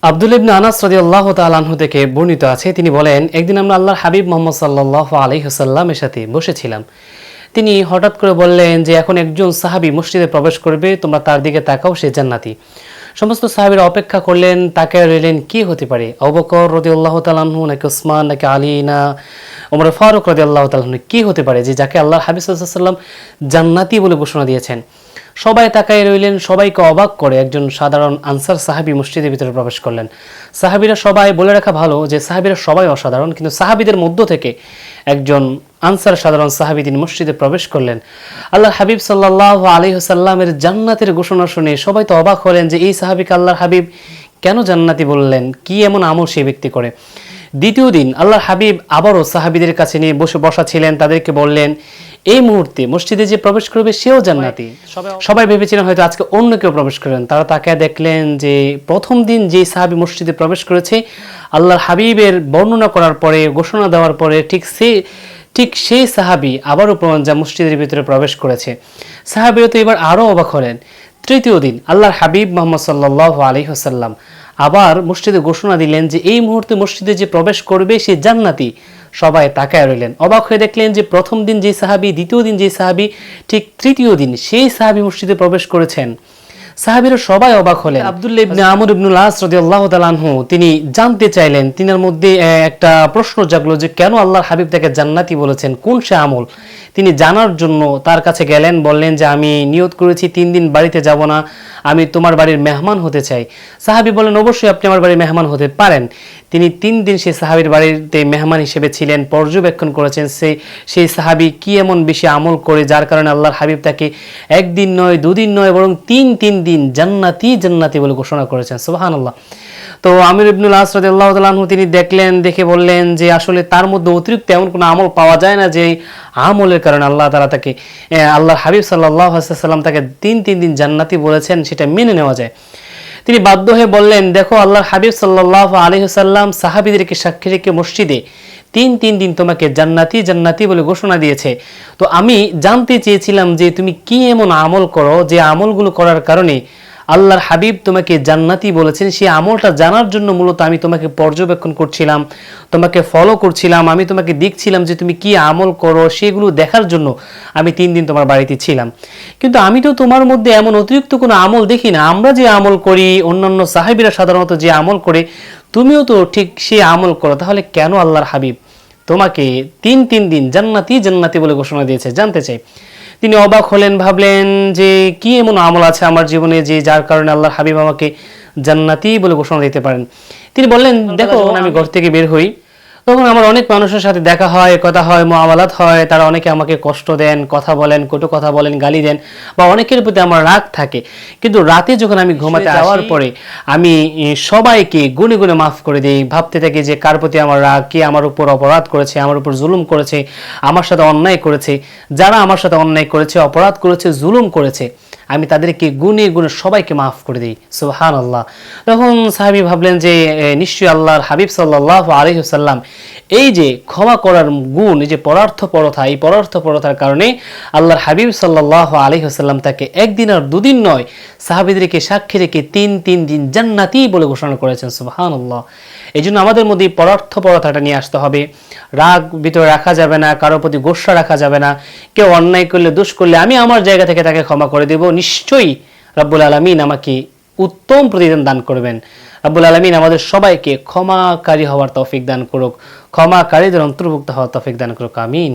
আব্দুল্লাহ ইবনে আনাস রাদিয়াল্লাহু তাআলা আনহু থেকে বর্ণিত আছে, তিনি বলেন, একদিন আমরা আল্লাহর হাবিব মুহাম্মদ সাল্লাল্লাহু আলাইহি ওয়াসাল্লামের সাথে বসেছিলাম। তিনি হঠাৎ করে বললেন যে এখন একজন সাহাবী মসজিদে প্রবেশ করবে, তোমরা তার দিকে তাকাও, সে জান্নাতি। সমস্ত সাহাবীরা অপেক্ষা করলেন, তাকায় রইলেন, কি হতে পারে? আবু বকর রাদিয়াল্লাহু তাআলা আনহু নাকি উসমান নাকি আলী না ওমর ফারুক রাদিয়াল্লাহু তাআলা আনহু, কি হতে পারে যে যাকে আল্লাহর হাবিব সাল্লাল্লাহু আলাইহি ওয়াসাল্লাম জান্নাতি বলে ঘোষণা দিয়েছেন? সবাই তাকায় রইলেন, সবাইকে অবাক করে একজন সাধারণ আনসার সাহাবী মসজিদের ভিতরে প্রবেশ করলেন। সাহাবীরা সবাই, বলে রাখা ভালো যে সাহাবীরা সবাই অসাধারণ, কিন্তু সাহাবীদের মধ্য থেকে একজন আনসার সাধারণ সাহাবী তিনি মসজিদে প্রবেশ করলেন। আল্লাহর হাবিব সাল্লাল্লাহু আলাইহি ওয়াসাল্লামের জান্নাতের ঘোষণা শুনে সবাই তো অবাক হলেন যে এই সাহাবীকে আল্লাহর হাবিব কেন জান্নাতি বললেন, কি এমন আমল সেই ব্যক্তি করে। দ্বিতীয় দিন আল্লাহর হাবিব আবারও সাহাবীদের কাছে নিয়ে বসা ছিলেন, তাদেরকে বললেন এই মুহূর্তে মসজিদে যে প্রবেশ করবে সেও জান্নাতি। সবাই ভেবেছিলেন হয়তো আজকে অন্য কেউ প্রবেশ করবেন। তারা তাকায় দেখলেন যে প্রথম দিন যে সাহাবী মসজিদে প্রবেশ করেছে, আল্লাহর হাবিবের বর্ণনা করার পরে, ঘোষণা দেওয়ার পরে ঠিক সেই সাহাবী আবারও মসজিদের ভিতরে প্রবেশ করেছে। সাহাবীরা তো এবার আরও অবাক হলেন। তৃতীয় দিন আল্লাহর হাবিব মুহাম্মদ সাল্লাল্লাহু আলাইহি ওয়াসাল্লাম আবার মসজিদে ঘোষণা দিলেন যে এই মুহূর্তে মসজিদে যে প্রবেশ করবে সে জান্নাতি। সবাই তাকায় রইলেন, অবাক হয়ে দেখলেন যে প্রথম দিন যে সাহাবী, দ্বিতীয় দিন যে সাহাবী, ঠিক তৃতীয় দিন সেই সাহাবী মসজিদে প্রবেশ করেছেন। সাহাবীরা সবাই অবাক হলেন। আব্দুল্লাহ ইবনে আমর ইবনুল আস রাদিয়াল্লাহু তাআলা আনহু তিনি জানতে চাইলেন, তিনার মধ্যে একটা প্রশ্ন জাগলো যে কেন আল্লাহর হাবিব তাকে জান্নাতি বলেছেন, কোন সে আমল? তিনি জানার জন্য তার কাছে গেলেন, বললেন যে আমি নিয়ত করেছি 3 দিন বাড়িতে যাব না, আমি তোমার বাড়ির মেহমান হতে চাই। সাহাবী বলেন অবশ্যই আপনি আমার বাড়ির মেহমান হতে পারেন। তিনি 3 দিন সেই সাহাবীর বাড়িতে মেহমান হিসেবে ছিলেন, পর্যবেক্ষণ করেছেন সেই সাহাবী কি এমন বেশি আমল করে যার কারণে আল্লাহর হাবিব তাকে একদিন নয়, 2 দিন নয়, বরং 3 দিন জান্নাতি বলে ঘোষণা করেছেন। সুবহানাল্লাহ। তো আমির ইবনুল আস রাদিয়াল্লাহু তাআলা আনহু তিনি দেখে বললেন যে আসলে তার মধ্যে অতিরিক্ত এমন কোনো আমল পাওয়া যায় না যে আমলের কারণে আল্লাহ তাআলা তাকে, আল্লাহর হাবিব সাল্লাল্লাহু আলাইহি ওয়াসাল্লাম তাকে 3 দিন জান্নাতি বলেছেন, সেটা মেনে নেওয়া যায়। তিনি বাধ্য হয়ে বললেন, দেখো আল্লাহর হাবিব সাল্লাল্লাহু আলাইহি ওয়াসাল্লাম সাহাবীদেরকে সাক্ষী রেখে মসজিদে 3 দিন তোমাকে জান্নাতি বলে ঘোষণা দিয়েছে। তো আমি জানতে চেয়েছিলাম যে তুমি কি এমন আমল করো যে আমলগুলো করার কারণে আল্লাহর হাবিব তোমাকে জান্নাতি বলেছেন। সেই আমলটা জানার জন্য মূলত আমি তোমাকে পর্যবেক্ষণ করছিলাম, তোমাকে ফলো করছিলাম, আমি তোমাকে দেখছিলাম যে তুমি কি আমল করো, সেগুলো দেখার জন্য আমি 3 দিন তোমার বাড়িতে ছিলাম। কিন্তু আমি তো তোমার মধ্যে এমন অতিরিক্ত কোনো আমল দেখি না। আমরা যে আমল করি, অন্যান্য সাহাবীরা সাধারণত যে আমল করে, তুমিও তো ঠিক সেই আমল করো, তাহলে কেন আল্লাহর হাবিব তোমাকে 3 দিন জান্নাতি বলে ঘোষণা দিয়েছে, জানতে চাই। তিনি অবাক হলেন, ভাবলেন যে কি এমন আমল আছে আমার জীবনে যে যার কারণে আল্লাহর হাবিব আমাকে জান্নাতি বলে ঘোষণা দিতে পারেন। তিনি বললেন, দেখো আমি ঘর থেকে বের হই, তখন আমার অনেক মানুষের সাথে দেখা হয়, কথা হয়, মুআমালাত হয়। তারা অনেকে আমাকে কষ্ট দেন, কথা বলেন, কটু কথা বলেন, গালি দেন, বা অনেকের প্রতি আমার রাগ থাকে। কিন্তু রাতে যখন আমি ঘুমাতে যাওয়ার পরে আমি সবাইকে গুনে গুনে মাফ করে দিই। ভাবতে থাকি যে কার প্রতি আমার রাগ, কে আমার উপর অপরাধ করেছে, আমার উপর জুলুম করেছে, আমার সাথে অন্যায় করেছে। যারা আমার সাথে অন্যায় করেছে, অপরাধ করেছে, জুলুম করেছে, আমি তাদেরকে গুনে গুনে সবাইকে মাফ করে দিই। সুবহানাল্লাহ। তখন সাহাবী ভাবলেন যে নিশ্চয়ই আল্লাহর হাবিব সাল্লাল্লাহু আলাইহি ওয়াসাল্লাম এই যে ক্ষমা করার গুণ, এই যে পরার্থপরতা, এই পরার্থপরতার কারণে আল্লাহর হাবিব সাল্লাল্লাহু আলাইহি ওয়াসাল্লাম তাকে 1 দিন আর 2 দিন নয়, সাহাবীদেরকে সাক্ষী রেখে 3 দিন জান্নাতি বলে ঘোষণা করেছেন। সুবহানাল্লাহ। এই জন্য আমাদের মধ্যে এই পরার্থপরতাটা নিয়ে আসতে হবে। রাগ ভিতরে রাখা যাবে না, কারোর প্রতি গোসা রাখা যাবে না। কেউ অন্যায় করলে, দোষ করলে আমি আমার জায়গা থেকে তাকে ক্ষমা করে দেব। নিশ্চয়ই রব্বুল আলামিন আমাকে উত্তম প্রতিদান দান করবেন। রব্বুল আলামিন আমাদের সবাইকে ক্ষমাকারী হওয়ার তৌফিক দান করুক, ক্ষমাকারীদের অন্তর্ভুক্ত হওয়ার তৌফিক দান করুক। আমিন।